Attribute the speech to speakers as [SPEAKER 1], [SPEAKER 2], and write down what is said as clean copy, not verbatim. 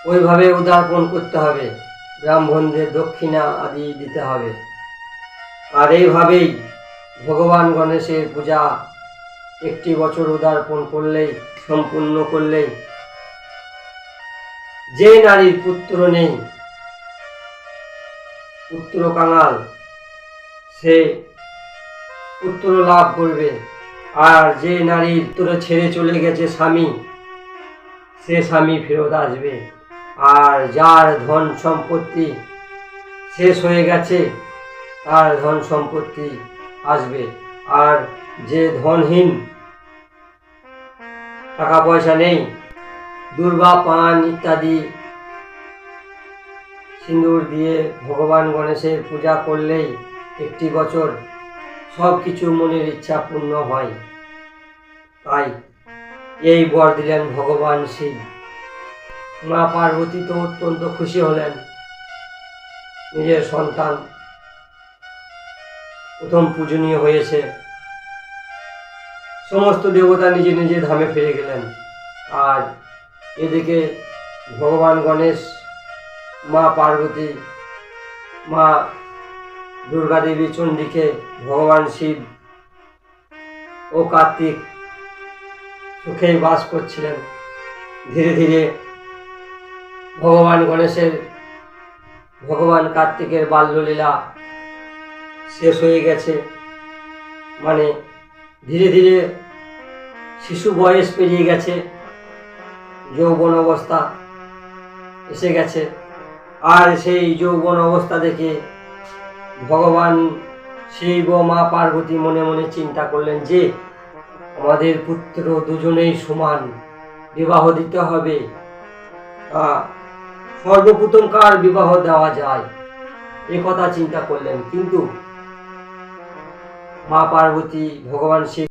[SPEAKER 1] ওইভাবে উদারপণ করতে হবে, ব্রাহ্মণদের দক্ষিণা আদি দিতে হবে। আর এইভাবেই ভগবান গণেশের পূজা একটি বছর উদারপণ করলেই, সম্পূর্ণ করলেই, যে নারীর পুত্র নেই, পুত্র কাঙাল, সে পুত্র লাভ করবে। আর যে নারীর পুত্র ছেড়ে চলে গেছে স্বামী, সে স্বামী ফেরত আসবে। আর যার ধন সম্পত্তি শেষ হয়ে গেছে, তার ধন সম্পত্তি আসবে। আর যে ধনহীন, টাকা পয়সা নেই, দুর্বা পান ইত্যাদি সিঁদুর দিয়ে ভগবান গণেশের পূজা করলেই একটি বছর সব কিছু মনের ইচ্ছা পূর্ণ হয়। তাই এই বর দিলেন ভগবান শিব। মা পার্বতী তো অত্যন্ত খুশি হলেন, নিজের সন্তান প্রথম পূজনীয় হয়েছে। সমস্ত দেবতা নিজে নিজে ধামে ফিরে গেলেন। আর এদিকে ভগবান গণেশ, মা পার্বতী, মা দুর্গা দেবী চণ্ডীকে ভগবান শিব ও কার্তিক সুখেই বাস করছিলেন। ধীরে ধীরে ভগবান কার্তিকের বাল্যলীলা শেষ হয়ে গেছে। মানে ধীরে ধীরে শিশু বয়স পেরিয়ে গেছে, যৌবন অবস্থা এসে গেছে। আর সেই যৌবন অবস্থা দেখে ভগবান শিব ও মা পার্বতী মনে মনে চিন্তা করলেন যে আমাদের পুত্র দুজনেই সমান, বিবাহ দিতে হবে। সর্বপ্রথম কার বিবাহ দেওয়া যায়, এ কথা চিন্তা করলেন। কিন্তু মা পার্বতী, ভগবান শিব